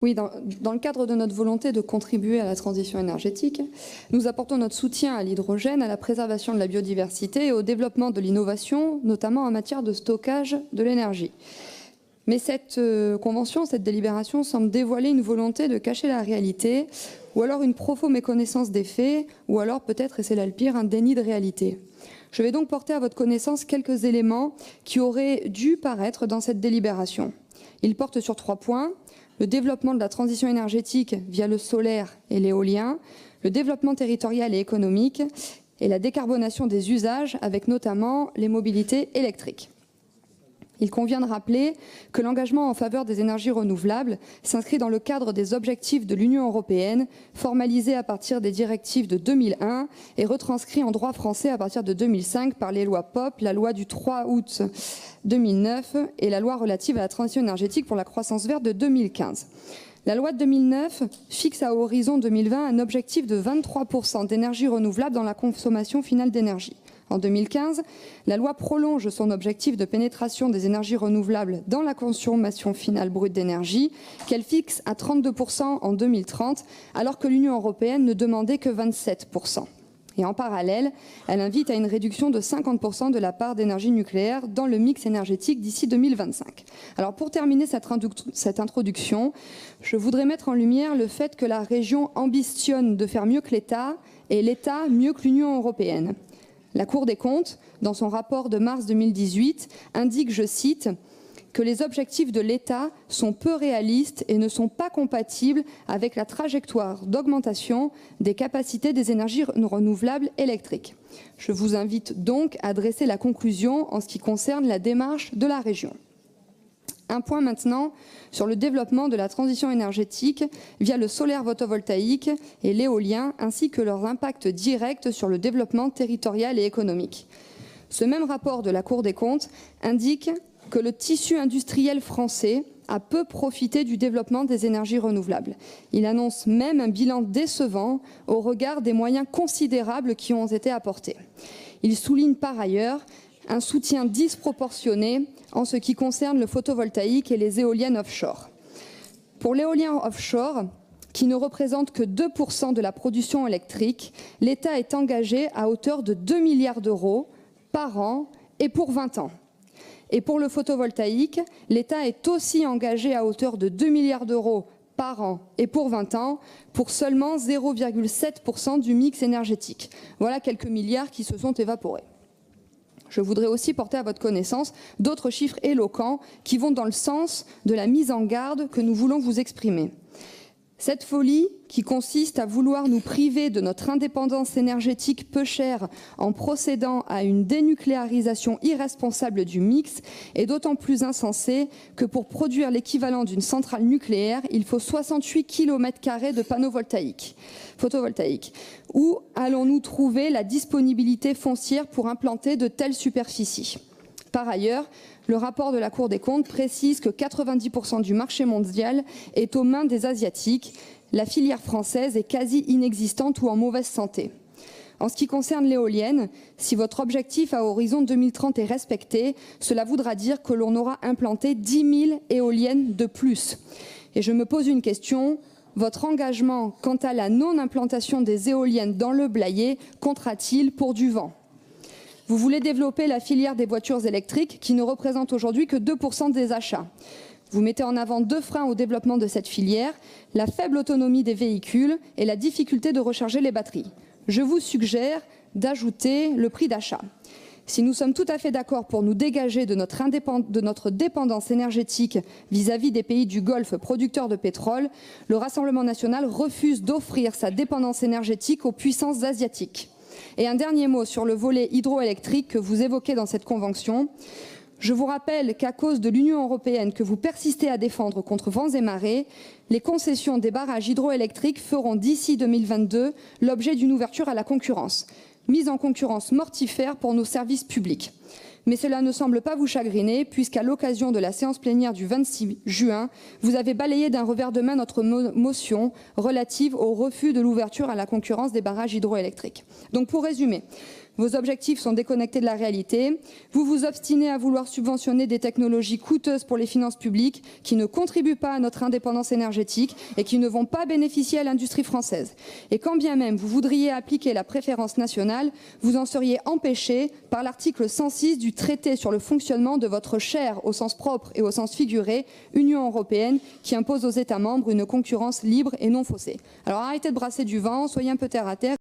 Oui, dans le cadre de notre volonté de contribuer à la transition énergétique, nous apportons notre soutien à l'hydrogène, à la préservation de la biodiversité et au développement de l'innovation, notamment en matière de stockage de l'énergie. Mais cette convention, cette délibération semble dévoiler une volonté de cacher la réalité, ou alors une profonde méconnaissance des faits, ou alors peut-être, et c'est là le pire, un déni de réalité. Je vais donc porter à votre connaissance quelques éléments qui auraient dû paraître dans cette délibération. Ils portent sur 3 points. Le développement de la transition énergétique via le solaire et l'éolien, le développement territorial et économique et la décarbonation des usages avec notamment les mobilités électriques. Il convient de rappeler que l'engagement en faveur des énergies renouvelables s'inscrit dans le cadre des objectifs de l'Union européenne, formalisés à partir des directives de 2001 et retranscrits en droit français à partir de 2005 par les lois POP, la loi du 3 août 2009 et la loi relative à la transition énergétique pour la croissance verte de 2015. La loi de 2009 fixe à horizon 2020 un objectif de 23% d'énergie renouvelable dans la consommation finale d'énergie. En 2015, la loi prolonge son objectif de pénétration des énergies renouvelables dans la consommation finale brute d'énergie, qu'elle fixe à 32% en 2030, alors que l'Union européenne ne demandait que 27%. Et en parallèle, elle invite à une réduction de 50% de la part d'énergie nucléaire dans le mix énergétique d'ici 2025. Alors pour terminer cette introduction, je voudrais mettre en lumière le fait que la région ambitionne de faire mieux que l'État et l'État mieux que l'Union européenne. La Cour des comptes, dans son rapport de mars 2018, indique, je cite, que les objectifs de l'État sont peu réalistes et ne sont pas compatibles avec la trajectoire d'augmentation des capacités des énergies renouvelables électriques. Je vous invite donc à dresser la conclusion en ce qui concerne la démarche de la région. Un point maintenant sur le développement de la transition énergétique via le solaire photovoltaïque et l'éolien, ainsi que leur impact direct sur le développement territorial et économique. Ce même rapport de la Cour des comptes indique que le tissu industriel français a peu profité du développement des énergies renouvelables. Il annonce même un bilan décevant au regard des moyens considérables qui ont été apportés. Il souligne par ailleurs un soutien disproportionné en ce qui concerne le photovoltaïque et les éoliennes offshore. Pour l'éolien offshore, qui ne représente que 2% de la production électrique, l'État est engagé à hauteur de 2 milliards d'euros par an et pour 20 ans. Et pour le photovoltaïque, l'État est aussi engagé à hauteur de 2 milliards d'euros par an et pour 20 ans, pour seulement 0,7% du mix énergétique. Voilà quelques milliards qui se sont évaporés. Je voudrais aussi porter à votre connaissance d'autres chiffres éloquents qui vont dans le sens de la mise en garde que nous voulons vous exprimer. Cette folie qui consiste à vouloir nous priver de notre indépendance énergétique peu chère en procédant à une dénucléarisation irresponsable du mix est d'autant plus insensée que pour produire l'équivalent d'une centrale nucléaire, il faut 68 km² de panneaux photovoltaïques. Où allons-nous trouver la disponibilité foncière pour implanter de telles superficies ? Par ailleurs, le rapport de la Cour des comptes précise que 90% du marché mondial est aux mains des Asiatiques. La filière française est quasi inexistante ou en mauvaise santé. En ce qui concerne l'éolienne, si votre objectif à horizon 2030 est respecté, cela voudra dire que l'on aura implanté 10 000 éoliennes de plus. Et je me pose une question, votre engagement quant à la non-implantation des éoliennes dans le Blayais comptera-t-il pour du vent ? Vous voulez développer la filière des voitures électriques qui ne représente aujourd'hui que 2% des achats. Vous mettez en avant 2 freins au développement de cette filière, la faible autonomie des véhicules et la difficulté de recharger les batteries. Je vous suggère d'ajouter le prix d'achat. Si nous sommes tout à fait d'accord pour nous dégager de notre dépendance énergétique vis-à-vis des pays du Golfe producteurs de pétrole, le Rassemblement national refuse d'offrir sa dépendance énergétique aux puissances asiatiques. Et un dernier mot sur le volet hydroélectrique que vous évoquez dans cette convention. Je vous rappelle qu'à cause de l'Union européenne que vous persistez à défendre contre vents et marées, les concessions des barrages hydroélectriques feront d'ici 2022 l'objet d'une ouverture à la concurrence. Mise en concurrence mortifère pour nos services publics. Mais cela ne semble pas vous chagriner, puisqu'à l'occasion de la séance plénière du 26 juin, vous avez balayé d'un revers de main notre motion relative au refus de l'ouverture à la concurrence des barrages hydroélectriques. Donc pour résumer, Vos objectifs sont déconnectés de la réalité. Vous vous obstinez à vouloir subventionner des technologies coûteuses pour les finances publiques qui ne contribuent pas à notre indépendance énergétique et qui ne vont pas bénéficier à l'industrie française. Et quand bien même vous voudriez appliquer la préférence nationale, vous en seriez empêché par l'article 106 du traité sur le fonctionnement de votre chère, au sens propre et au sens figuré, Union européenne, qui impose aux États membres une concurrence libre et non faussée. Alors arrêtez de brasser du vent, soyez un peu terre à terre.